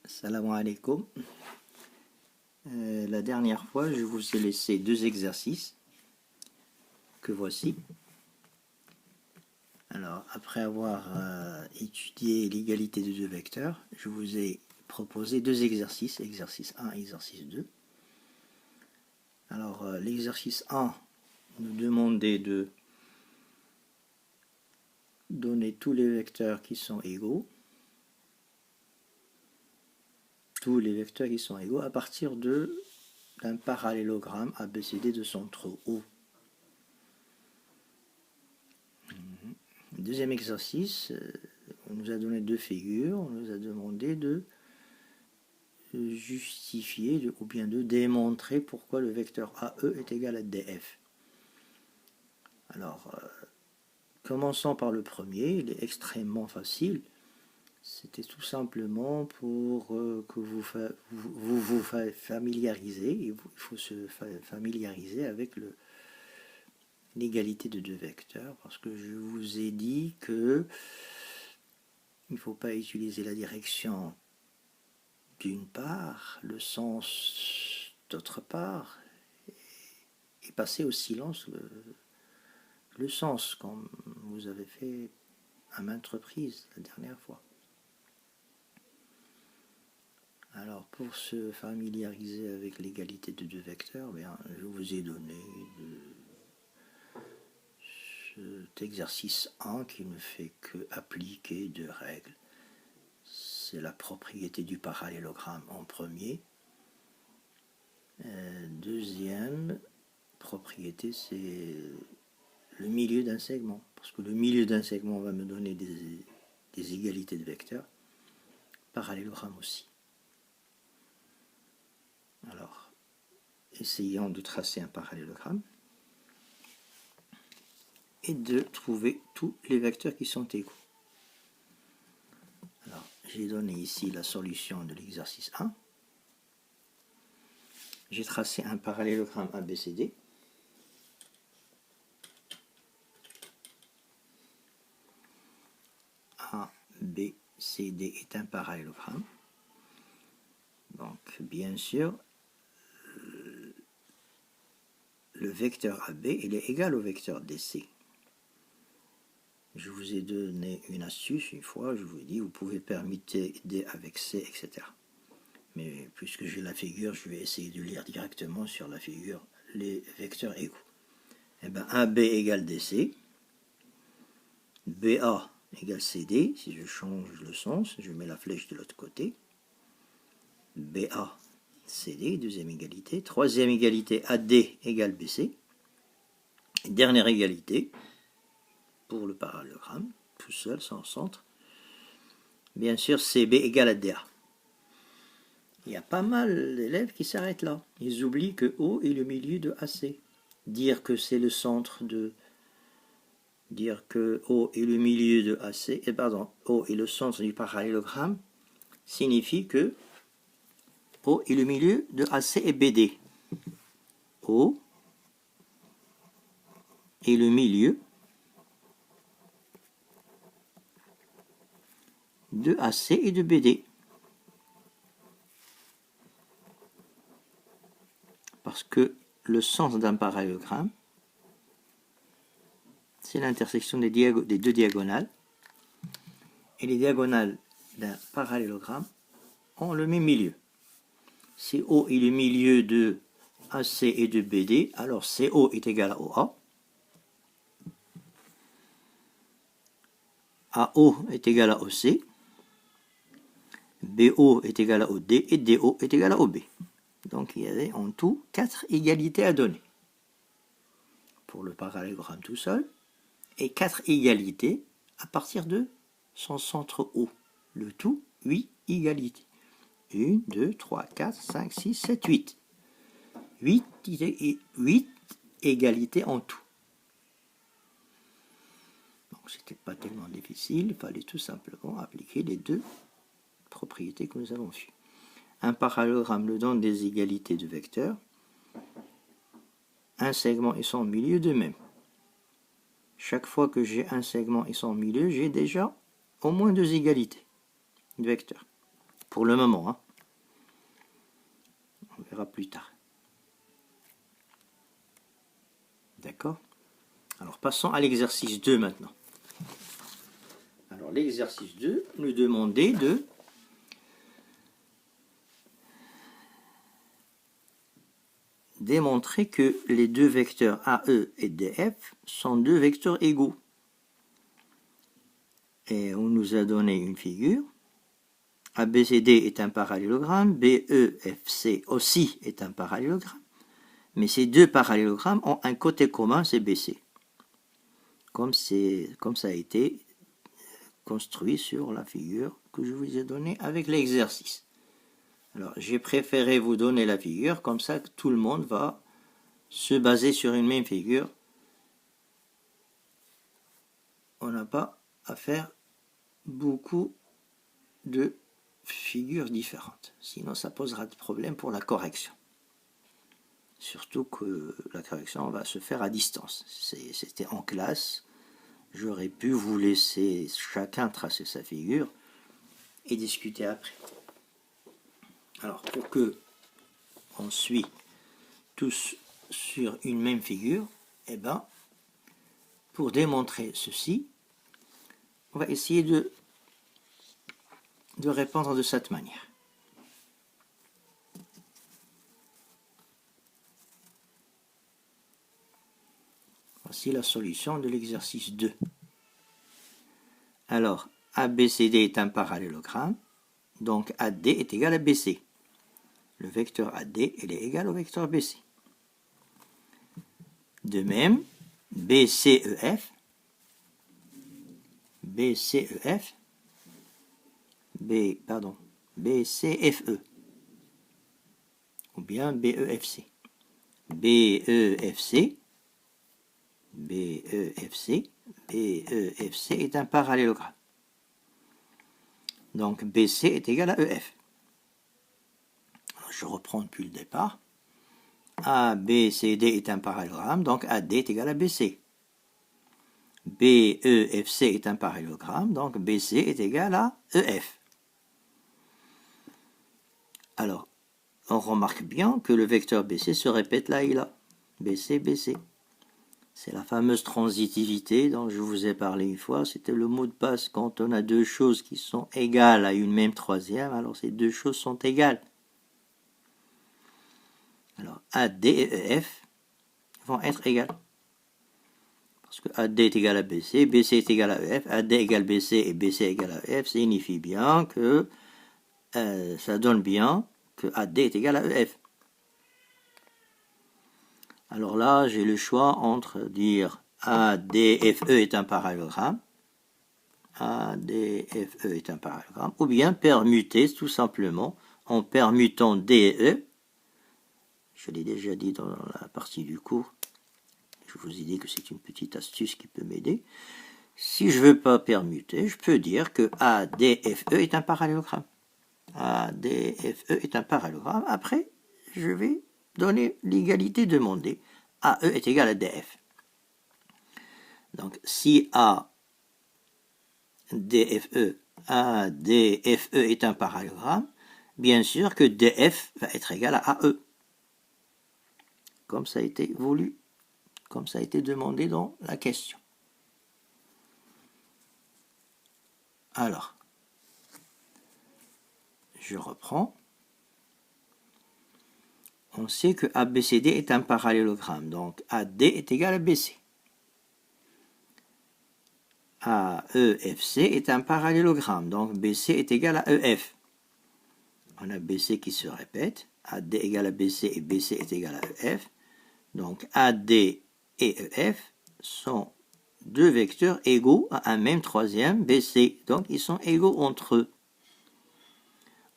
Salam alaikum. La dernière fois, je vous ai laissé deux exercices que voici. Alors, après avoir étudié l'égalité de deux vecteurs, je vous ai proposé deux exercices, exercice 1 et exercice 2. Alors, l'exercice 1 nous demandait de donner tous les vecteurs qui sont égaux. Tous les vecteurs qui sont égaux à partir d'un parallélogramme ABCD de centre O. Deuxième exercice, on nous a donné deux figures, on nous a demandé de justifier ou bien de démontrer pourquoi le vecteur AE est égal à DF. Alors, commençons par le premier, il est extrêmement facile. C'était tout simplement pour que vous familiarisez, il faut se familiariser avec l'égalité de deux vecteurs, parce que je vous ai dit que il ne faut pas utiliser la direction d'une part, le sens d'autre part, et passer au silence le sens, comme vous avez fait à maintes reprises la dernière fois. Alors, pour se familiariser avec l'égalité de deux vecteurs, je vous ai donné cet exercice 1 qui ne fait que appliquer deux règles. C'est la propriété du parallélogramme en premier. Deuxième propriété, c'est le milieu d'un segment. Parce que le milieu d'un segment va me donner des égalités de vecteurs. Parallélogramme aussi. Alors, essayons de tracer un parallélogramme et de trouver tous les vecteurs qui sont égaux. Alors, j'ai donné ici la solution de l'exercice 1. J'ai tracé un parallélogramme ABCD. ABCD est un parallélogramme. Donc, bien sûr, le vecteur AB il est égal au vecteur DC. Je vous ai donné une astuce une fois, je vous ai dit, vous pouvez permuter D avec C, etc. Mais puisque j'ai la figure, je vais essayer de lire directement sur la figure les vecteurs égaux. Eh bien, AB égale DC, BA égale CD, si je change le sens, je mets la flèche de l'autre côté, BA, CD, deuxième égalité, troisième égalité, AD égale BC, et dernière égalité, pour le parallélogramme, tout seul, sans centre, bien sûr, CB égale à DA. Il y a pas mal d'élèves qui s'arrêtent là. Ils oublient que O est le milieu de AC. Dire que c'est le centre de... Dire que O est le milieu de AC... O est le centre du parallélogramme signifie que O est le milieu de AC et BD. O est le milieu de AC et de BD. Parce que le sens d'un parallélogramme, c'est l'intersection des deux diagonales. Et les diagonales d'un parallélogramme ont le même milieu. Si O est le milieu de AC et de BD, alors CO est égal à OA. AO est égal à OC. BO est égal à OD et DO est égal à OB. Donc il y avait en tout 4 égalités à donner pour le parallélogramme tout seul et 4 égalités à partir de son centre O. Le tout, 8 égalités. 1, 2, 3, 4, 5, 6, 7, 8. 8 égalités en tout. Donc c'était pas tellement difficile, il fallait tout simplement appliquer les deux propriétés que nous avons vues. Un parallélogramme nous donne des égalités de vecteurs. Un segment et son milieu de même. Chaque fois que j'ai un segment et son milieu, j'ai déjà au moins deux égalités de vecteurs. pour le moment, hein. On verra plus tard. D'accord? Alors passons à l'exercice 2 maintenant. Alors l'exercice 2 nous demandait de démontrer que les deux vecteurs AE et DF sont deux vecteurs égaux. Et on nous a donné une figure. ABCD est un parallélogramme, BEFC aussi est un parallélogramme. Mais ces deux parallélogrammes ont un côté commun, c'est BC. Comme ça a été construit sur la figure que je vous ai donnée avec l'exercice. Alors, j'ai préféré vous donner la figure, comme ça que tout le monde va se baser sur une même figure. On n'a pas à faire beaucoup de figures différentes. Sinon, ça posera des problèmes pour la correction. Surtout que la correction va se faire à distance. C'était en classe. J'aurais pu vous laisser chacun tracer sa figure et discuter après. Alors, pour que on suit tous sur une même figure, eh ben, pour démontrer ceci, on va essayer de répondre de cette manière. Voici la solution de l'exercice 2. Alors, ABCD est un parallélogramme, donc AD est égal à BC. Le vecteur AD il est égal au vecteur BC. De même, BCEF, BCFE, ou bien BEFC. BEFC est un parallélogramme. Donc BC est égal à EF. Alors, je reprends depuis le départ. ABCD est un parallélogramme, donc AD est égal à BC. BEFC est un parallélogramme, donc BC est égal à EF. Alors, on remarque bien que le vecteur BC se répète là et là. BC, BC. C'est la fameuse transitivité dont je vous ai parlé une fois. C'était le mot de passe quand on a deux choses qui sont égales à une même troisième. Alors ces deux choses sont égales. Alors AD et EF vont être égales. Parce que AD est égal à BC, BC est égal à EF, AD égale BC et BC égale à EF signifie bien que ça donne bien que AD est égal à EF. Alors là, j'ai le choix entre dire ADFE est un parallélogramme, ADFE est un parallélogramme, ou bien permuter tout simplement en permutant D et E. Je l'ai déjà dit dans la partie du cours. Je vous ai dit que c'est une petite astuce qui peut m'aider. Si je ne veux pas permuter, je peux dire que ADFE est un parallélogramme. ADFE est un parallélogramme. Après, je vais donner l'égalité demandée. AE est égal à DF. Donc, si ADFE est un parallélogramme, bien sûr que DF va être égal à AE. Comme ça a été voulu, comme ça a été demandé dans la question. Alors, je reprends. On sait que ABCD est un parallélogramme, donc AD est égal à BC. AEFC est un parallélogramme, donc BC est égal à EF. On a BC qui se répète, AD égale à BC et BC est égal à EF. Donc AD et EF sont deux vecteurs égaux à un même troisième, BC. Donc ils sont égaux entre eux.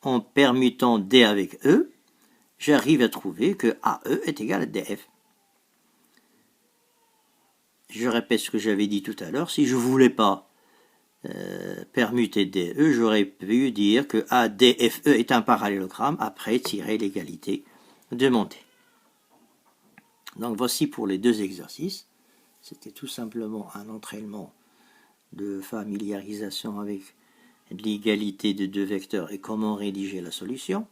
En permutant D avec E, j'arrive à trouver que AE est égal à DF. Je répète ce que j'avais dit tout à l'heure. Si je ne voulais pas permuter DE, j'aurais pu dire que ADFE est un parallélogramme après tirer l'égalité demandée. Donc voici pour les deux exercices. C'était tout simplement un entraînement de familiarisation avec l'égalité de deux vecteurs et comment rédiger la solution.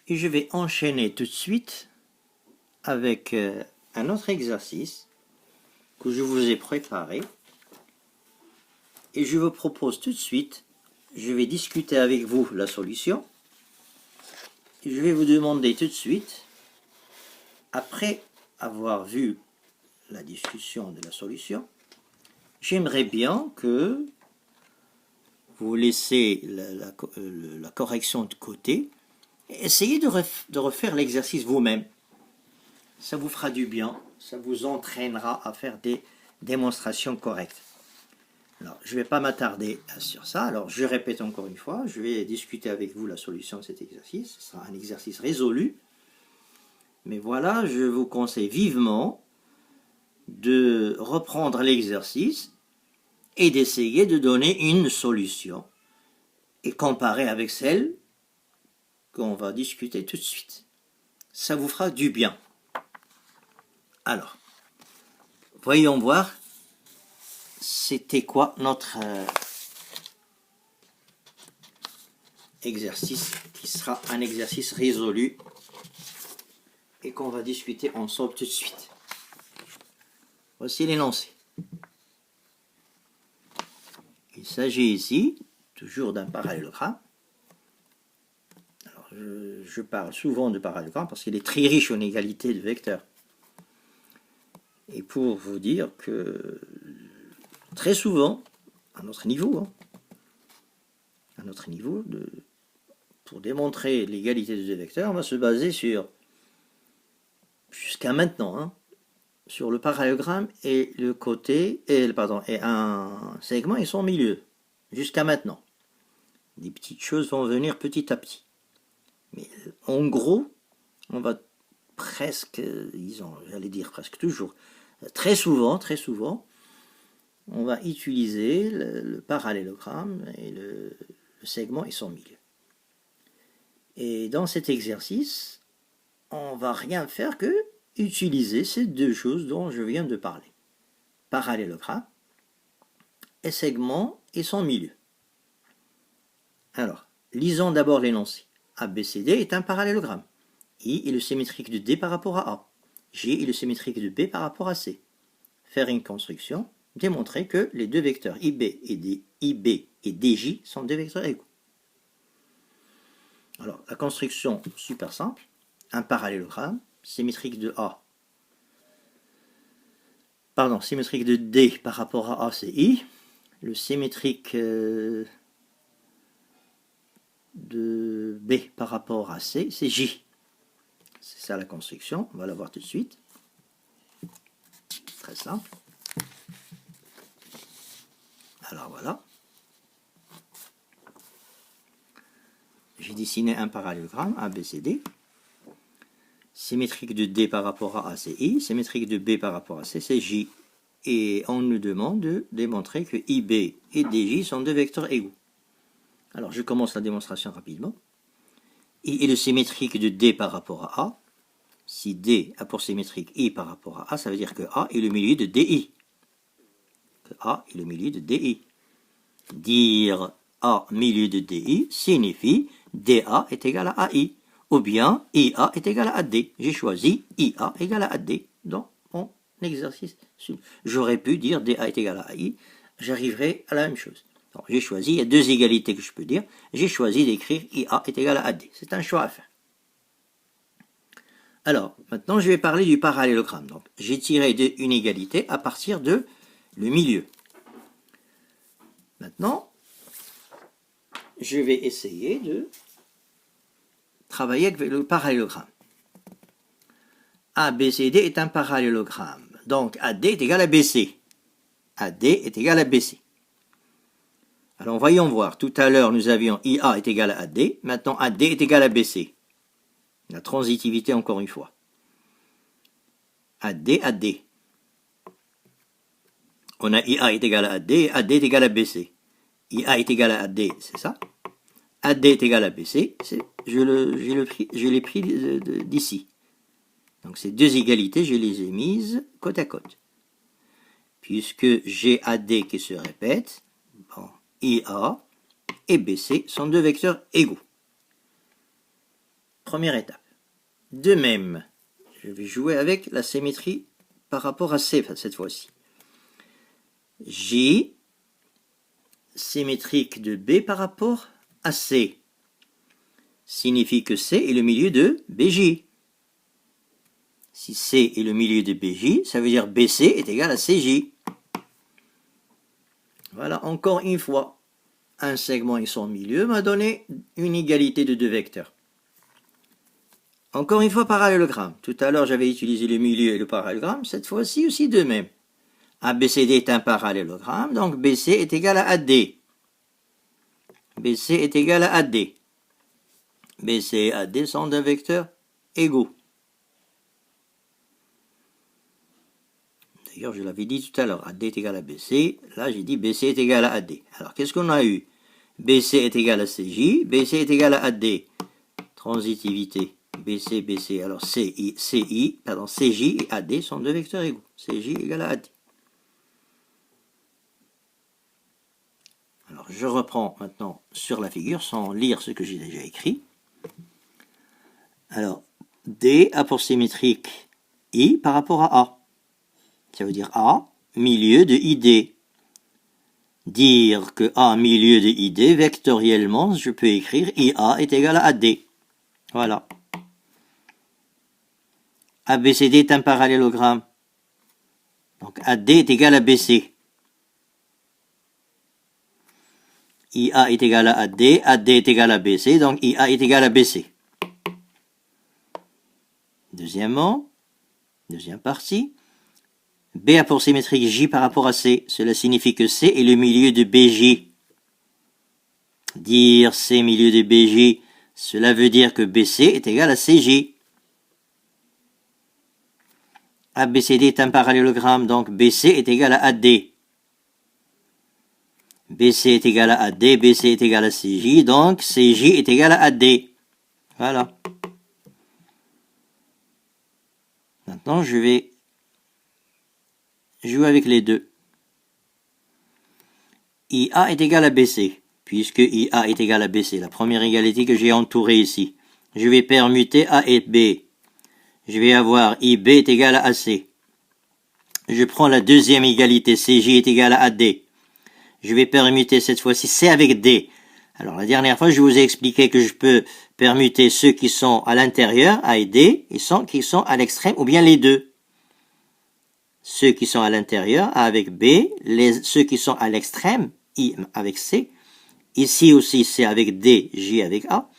Et je vais enchaîner tout de suite avec un autre exercice que je vous ai préparé. Et je vous propose tout de suite, je vais discuter avec vous la solution. Et je vais vous demander tout de suite, après avoir vu la discussion de la solution, j'aimerais bien que vous laissez la correction de côté et essayez de refaire l'exercice vous-même. Ça vous fera du bien, ça vous entraînera à faire des démonstrations correctes. Alors, je ne vais pas m'attarder sur ça. Alors, je répète encore une fois, je vais discuter avec vous la solution de cet exercice. Ce sera un exercice résolu. Mais voilà, je vous conseille vivement de reprendre l'exercice et d'essayer de donner une solution et comparer avec celle qu'on va discuter tout de suite. Ça vous fera du bien. Alors, voyons voir. C'était quoi notre exercice qui sera un exercice résolu et qu'on va discuter ensemble tout de suite. Voici l'énoncé. Il s'agit ici toujours d'un parallélogramme. Alors, je parle souvent de parallélogramme parce qu'il est très riche en égalité de vecteurs. Et pour vous dire que très souvent, à notre niveau, pour démontrer l'égalité de deux vecteurs, on va se baser sur, jusqu'à maintenant, sur le parallélogramme et le côté, et un segment et son milieu, jusqu'à maintenant. Des petites choses vont venir petit à petit. Mais en gros, on va presque, j'allais dire presque toujours, très souvent, on va utiliser le parallélogramme et le segment et son milieu. Et dans cet exercice, on va rien faire que utiliser ces deux choses dont je viens de parler. Parallélogramme et segment et son milieu. Alors, lisons d'abord l'énoncé. ABCD est un parallélogramme. I est le symétrique de D par rapport à A. J est le symétrique de B par rapport à C. Faire une construction. Démontrer que les deux vecteurs IB et DJ sont deux vecteurs égaux. Alors, la construction, super simple. Un parallélogramme, symétrique de D par rapport à A, c'est I. Le symétrique de B par rapport à C, c'est J. C'est ça la construction, on va la voir tout de suite. Très simple. Alors voilà. J'ai dessiné un parallélogramme ABCD. Symétrique de D par rapport à A, c'est I. Symétrique de B par rapport à C, c'est J. Et on nous demande de démontrer que IB et DJ sont deux vecteurs égaux. Alors je commence la démonstration rapidement. I est le symétrique de D par rapport à A. Si D a pour symétrique I par rapport à A, ça veut dire que A est le milieu de DI. A est le milieu de DI. Dire A milieu de DI signifie DA est égal à AI. Ou bien IA est égal à AD. J'ai choisi IA égale à AD dans mon exercice. J'aurais pu dire DA est égal à AI. J'arriverai à la même chose. J'ai choisi, il y a deux égalités que je peux dire. J'ai choisi d'écrire IA est égal à AD. C'est un choix à faire. Alors, maintenant, je vais parler du parallélogramme. Donc, j'ai tiré une égalité à partir de le milieu. Maintenant, je vais essayer de travailler avec le parallélogramme. ABCD est un parallélogramme. Donc, AD est égal à BC. AD est égal à BC. Alors, voyons voir. Tout à l'heure, nous avions IA est égal à AD. Maintenant, AD est égal à BC. La transitivité, encore une fois. AD, AD. On a IA est égal à AD et AD est égal à BC. IA est égal à AD, c'est ça. AD est égal à BC, je l'ai pris d'ici. Donc ces deux égalités, je les ai mises côte à côte. Puisque j'ai AD qui se répète, bon, IA et BC sont deux vecteurs égaux. Première étape. De même, je vais jouer avec la symétrie par rapport à C cette fois-ci. J symétrique de B par rapport à C signifie que C est le milieu de BJ. Si C est le milieu de BJ, ça veut dire BC est égal à CJ. Voilà, encore une fois, un segment et son milieu m'a donné une égalité de deux vecteurs. Encore une fois, parallélogramme. Tout à l'heure, j'avais utilisé le milieu et le parallélogramme. Cette fois-ci aussi de même. ABCD est un parallélogramme, donc BC est égal à AD. BC est égal à AD. BC et AD sont deux vecteurs égaux. D'ailleurs, je l'avais dit tout à l'heure, AD est égal à BC. Là, j'ai dit BC est égal à AD. Alors, qu'est-ce qu'on a eu? BC est égal à CJ, BC est égal à AD. Transitivité. BC, BC. Alors, CJ et AD sont deux vecteurs égaux. CJ égale à AD. Alors, je reprends maintenant sur la figure sans lire ce que j'ai déjà écrit. Alors, D a pour symétrique I par rapport à A. Ça veut dire A, milieu de ID. Dire que A, milieu de ID, vectoriellement, je peux écrire IA est égal à AD. Voilà. ABCD est un parallélogramme. Donc AD est égal à BC. IA est égal à AD, AD est égal à BC, donc IA est égal à BC. Deuxièmement, deuxième partie, B a pour symétrique J par rapport à C. Cela signifie que C est le milieu de BJ. Dire C milieu de BJ, cela veut dire que BC est égal à CJ. ABCD est un parallélogramme, donc BC est égal à AD. BC est égal à AD, BC est égal à CJ, donc CJ est égal à AD. Voilà. Maintenant, je vais jouer avec les deux. IA est égal à BC, puisque IA est égal à BC, la première égalité que j'ai entourée ici. Je vais permuter A et B. Je vais avoir IB est égal à AC. Je prends la deuxième égalité, CJ est égal à AD. Je vais permuter cette fois-ci C avec D. Alors la dernière fois, je vous ai expliqué que je peux permuter ceux qui sont à l'intérieur, A et D, et ceux qui sont à l'extrême, ou bien les deux. Ceux qui sont à l'intérieur, A avec B, ceux qui sont à l'extrême, I avec C. Ici aussi, C avec D, J avec A.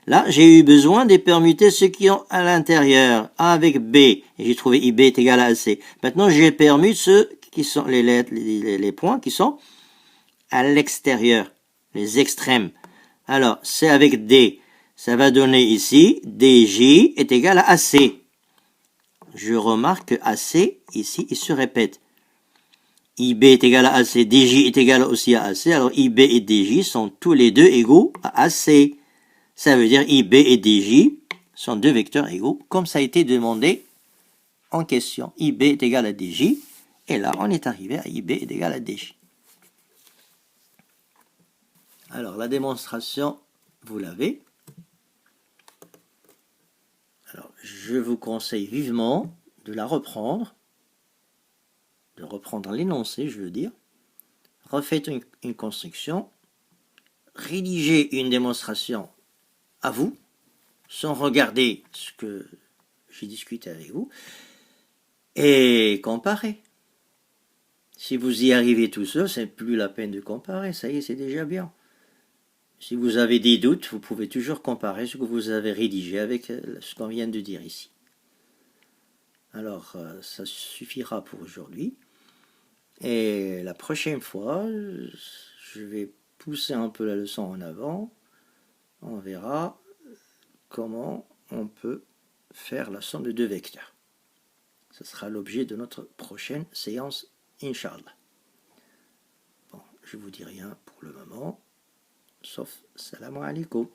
Là, j'ai eu besoin de permuter ceux qui sont à l'intérieur, A avec B, et j'ai trouvé IB est égal à AC. Maintenant, j'ai permuté ceux qui sont les points qui sont à l'extérieur, les extrêmes. Alors, C avec D, ça va donner ici, DJ est égal à AC. Je remarque que AC, ici, il se répète. IB est égal à AC, DJ est égal aussi à AC, alors IB et DJ sont tous les deux égaux à AC. Ça veut dire IB et DJ sont deux vecteurs égaux, comme ça a été demandé en question. IB est égal à DJ, et là, on est arrivé à IB est égal à DJ. Alors, la démonstration, vous l'avez. Alors, je vous conseille vivement de la reprendre, de reprendre l'énoncé, je veux dire. Refaites une construction, rédigez une démonstration à vous, sans regarder ce que j'ai discuté avec vous, et comparez. Si vous y arrivez tout seul, c'est plus la peine de comparer, ça y est, c'est déjà bien. Si vous avez des doutes, vous pouvez toujours comparer ce que vous avez rédigé avec ce qu'on vient de dire ici. Alors, ça suffira pour aujourd'hui. Et la prochaine fois, je vais pousser un peu la leçon en avant. On verra comment on peut faire la somme de deux vecteurs. Ce sera l'objet de notre prochaine séance, Inch'Allah. Bon, je vous dis rien pour le moment. Sauf salam alaikum.